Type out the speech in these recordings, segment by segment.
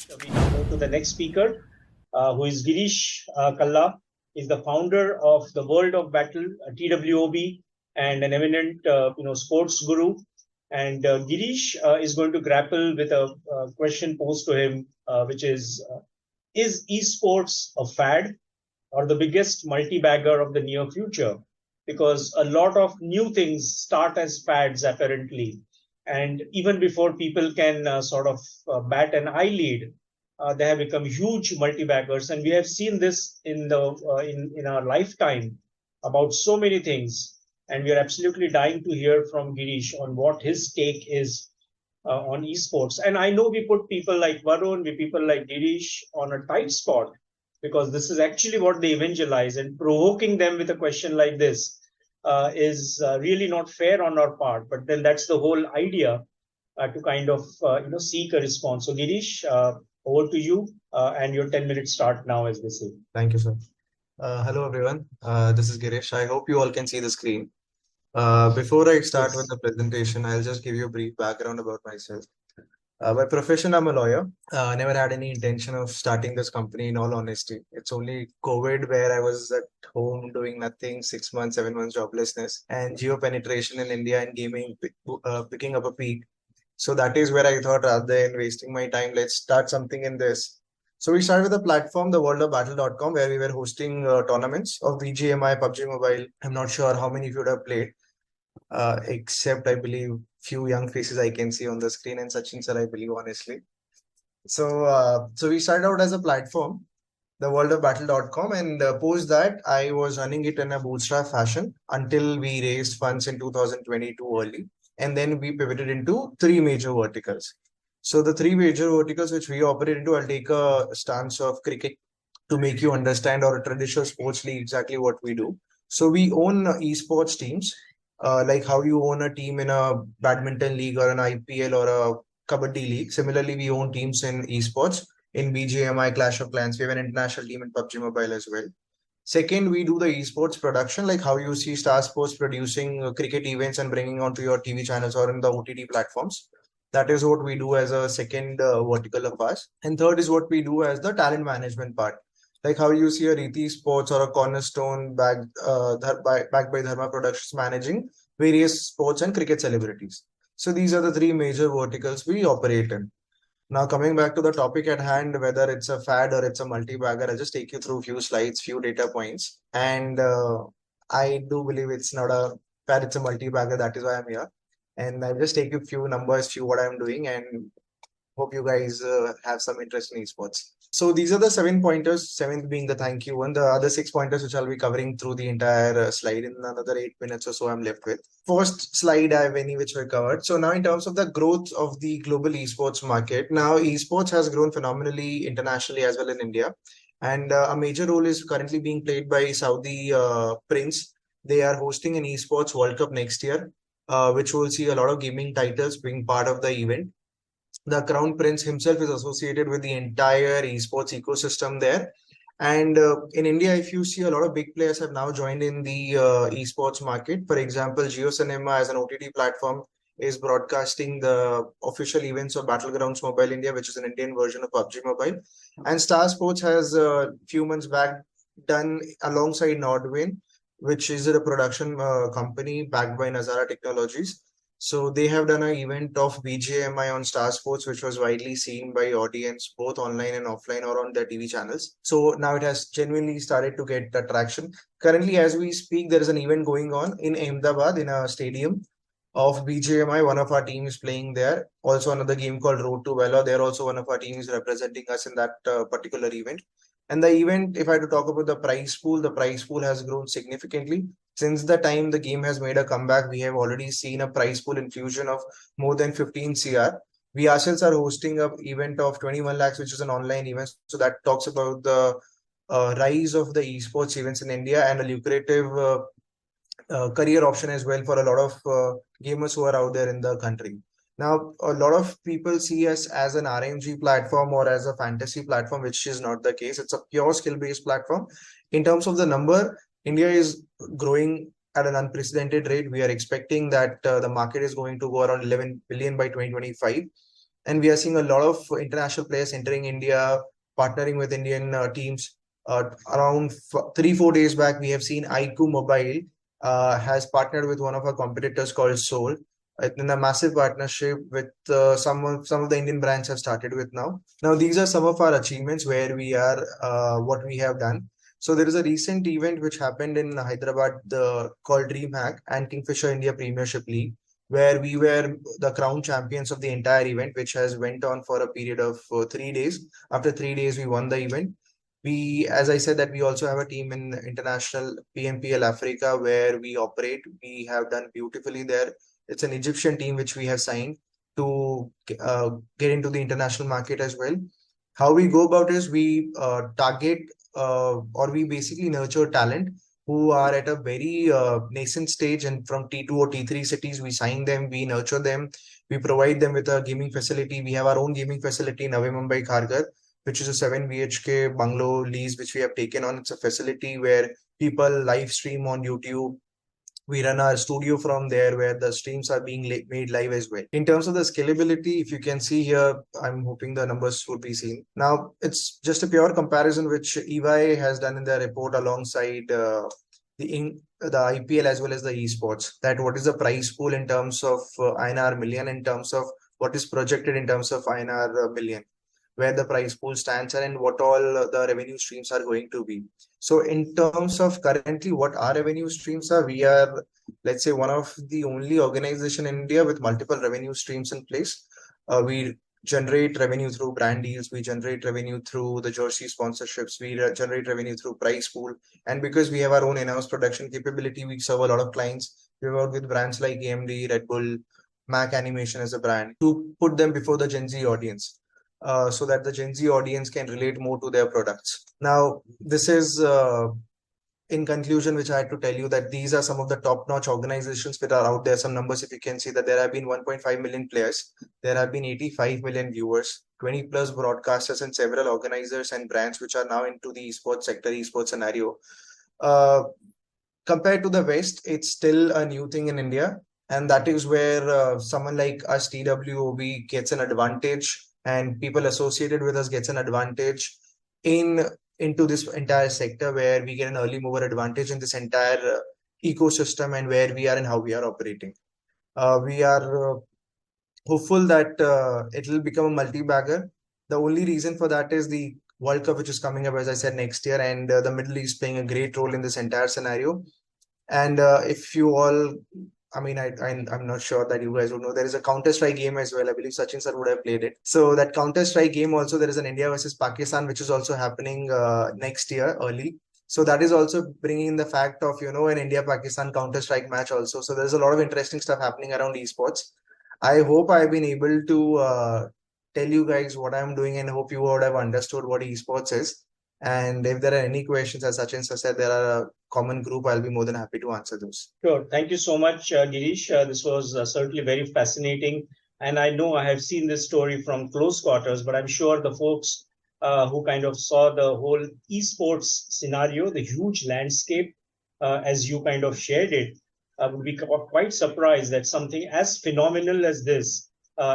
We now move to the next speaker, who is Girrish Kalla. He's the founder of the World of Battle, TWOB, and an eminent, sports guru. And Girrish is going to grapple with a question posed to him, which is esports a fad or the biggest multi-bagger of the near future? Because a lot of new things start as fads, apparently. And even before people can bat an eyelid, they have become huge multi-baggers. And we have seen this in our lifetime about so many things. And we are absolutely dying to hear from Girish on what his take is on esports. And I know we put people like Varun, we people like Girish on a tight spot because this is actually what they evangelize, and provoking them with a question like this is really not fair on our part. But then that's the whole idea, to kind of seek a response. So Girish, over to you, and your 10 minutes start now, as they say. Thank you, sir. Hello, everyone. This is Girish. I hope you all can see the screen. Before I start with Yes. the presentation, I'll just give you a brief background about myself. By profession, I'm a lawyer. I never had any intention of starting this company, in all honesty. It's only COVID where I was at home doing nothing, 6 months, 7 months joblessness, and geo penetration in India and gaming picking up a peak. So that is where I thought, rather than wasting my time, let's start something in this. So we started with a platform, the worldofbattle.com, where we were hosting tournaments of BGMI, PUBG Mobile. I'm not sure how many of you would have played, except I believe few young faces I can see on the screen, and Sachin sir, I believe, honestly. So we started out as a platform, the worldofbattle.com, and post that I was running it in a bootstrap fashion until we raised funds in 2022 early, and then we pivoted into three major verticals. So the three major verticals which we operate into, I'll take a stance of cricket to make you understand, or a traditional sports league, exactly what we do. So we own esports teams, like how you own a team in a badminton league or an IPL or a kabaddi league. Similarly, we own teams in esports in BGMI, Clash of Clans. We have an international team in PUBG Mobile as well. Second, we do the esports production, like how you see Star Sports producing cricket events and bringing onto your TV channels or in the OTT platforms. That is what we do as a second vertical of ours. And third is what we do as the talent management part, like how you see a Riti Sports or a Cornerstone backed by Dharma Productions managing various sports and cricket celebrities. So these are the three major verticals we operate in. Now, coming back to the topic at hand, whether it's a fad or it's a multi-bagger, I'll just take you through a few slides, few data points. And I do believe it's not a fad, it's a multi-bagger. That is why I'm here. And I'll just take you a few numbers, few what I'm doing, and hope you guys have some interest in esports. So these are the 7 pointers, seventh being the thank you one. The other 6 pointers, which I'll be covering through the entire slide in another 8 minutes or so I'm left with. First slide I have any which were covered. So now in terms of the growth of the global esports market, now esports has grown phenomenally internationally as well in India. And a major role is currently being played by Saudi Prince. They are hosting an esports World Cup next year, which will see a lot of gaming titles being part of the event. The Crown Prince himself is associated with the entire esports ecosystem there. And in India, if you see, a lot of big players have now joined in the esports market. For example, JioCinema as an OTT platform is broadcasting the official events of Battlegrounds Mobile India, which is an Indian version of PUBG Mobile. And Star Sports has a few months back done alongside Nordwin, which is a production company backed by Nazara Technologies. So they have done an event of BGMI on Star Sports, which was widely seen by audience both online and offline or on their TV channels. So now it has genuinely started to get traction. Currently, as we speak, there is an event going on in Ahmedabad in a stadium of BGMI. One of our team is playing there. Also, another game called Road to Valor. There also one of our teams representing us in that particular event. And the event, if I had to talk about the prize pool has grown significantly. Since the time the game has made a comeback, we have already seen a prize pool infusion of more than 15 CR. We ourselves are hosting an event of 21 lakhs, which is an online event. So that talks about the rise of the esports events in India and a lucrative career option as well for a lot of gamers who are out there in the country. Now, a lot of people see us as an RNG platform or as a fantasy platform, which is not the case. It's a pure skill-based platform. In terms of the number, India is growing at an unprecedented rate. We are expecting that the market is going to go around 11 billion by 2025. and we are seeing a lot of international players entering India, partnering with Indian teams. Around 3-4 days back, we have seen IQ Mobile has partnered with one of our competitors called Soul in a massive partnership with some of the Indian brands have started with now. Now, these are some of our achievements where we are, what we have done. So there is a recent event which happened in Hyderabad called DreamHack and Kingfisher India Premiership League, where we were the crown champions of the entire event, which has went on for a period of 3 days. After 3 days, we won the event. We, as I said, that we also have a team in international PMPL Africa where we operate. We have done beautifully there. It's an Egyptian team which we have signed to get into the international market as well. How we go about is we target or we basically nurture talent who are at a very nascent stage, and from T2 or T3 cities, we sign them, we nurture them, we provide them with a gaming facility. We have our own gaming facility in Navi Mumbai, Kharghar, which is a 7 BHK bungalow lease, which we have taken on. It's a facility where people live stream on YouTube. We run our studio from there where the streams are being made live as well. In terms of the scalability, if you can see here, I'm hoping the numbers will be seen. Now, it's just a pure comparison which EY has done in their report alongside the IPL as well as the esports, that what is the price pool in terms of INR million, in terms of what is projected in terms of INR billion, where the price pool stands and what all the revenue streams are going to be. So in terms of currently what our revenue streams are, we are, let's say, one of the only organization in India with multiple revenue streams in place. We generate revenue through brand deals, we generate revenue through the jersey sponsorships, we generate revenue through price pool. And because we have our own in-house production capability, we serve a lot of clients. We work with brands like AMD, Red Bull, Mac Animation as a brand to put them before the Gen Z audience. So that the Gen Z audience can relate more to their products. Now, this is in conclusion, which I had to tell you that these are some of the top-notch organizations that are out there. Some numbers, if you can see, that there have been 1.5 million players, there have been 85 million viewers, 20 plus broadcasters, and several organizers and brands which are now into the esports sector, esports scenario. Compared to the West, it's still a new thing in India. And that is where someone like us, TWOB, gets an advantage, and people associated with us gets an advantage into this entire sector, where we get an early mover advantage in this entire ecosystem and where we are and how we are operating. We are hopeful that it will become a multi-bagger. The only reason for that is the World Cup, which is coming up, as I said, next year, and the Middle East playing a great role in this entire scenario. And if you all, I mean, I'm not sure that you guys would know, there is a Counter-Strike game as well. I believe Sachin sir would have played it. So that Counter-Strike game also, there is an India versus Pakistan, which is also happening next year early. So that is also bringing in the fact of, an India-Pakistan Counter-Strike match also. So there's a lot of interesting stuff happening around esports. I hope I've been able to tell you guys what I'm doing, and hope you would have understood what esports is. And if there are any questions, as Sachin sir said, there are a common group, I'll be more than happy to answer those. Sure. Thank you so much, Girish. This was certainly very fascinating. And I know I have seen this story from close quarters, but I'm sure the folks who kind of saw the whole esports scenario, the huge landscape, as you kind of shared it, would be quite surprised that something as phenomenal as this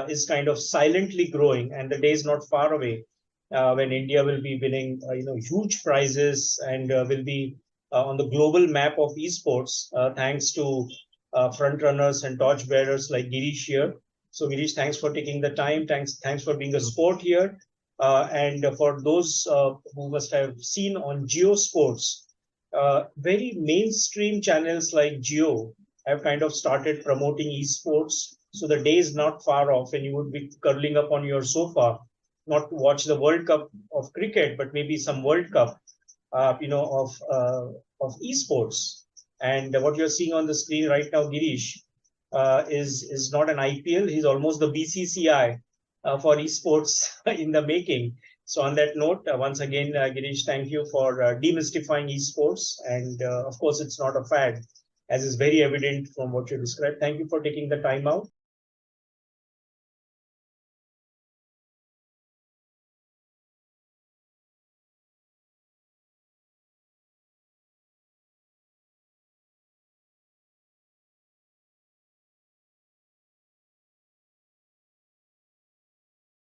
is kind of silently growing. And the day is not far away when India will be winning, huge prizes and will be on the global map of esports, thanks to front runners and torch bearers like Girish here. So Girish, thanks for taking the time. Thanks for being a sport here. And for those who must have seen on Geo Sports, very mainstream channels like Geo have kind of started promoting esports. So the day is not far off, and you would be curling up on your sofa, not to watch the World Cup of cricket, but maybe some World Cup, of esports. And what you're seeing on the screen right now, Girish, is not an IPL. He's almost the BCCI for esports in the making. So on that note, once again, Girish, thank you for demystifying esports. And of course, it's not a fad, as is very evident from what you described. Thank you for taking the time out.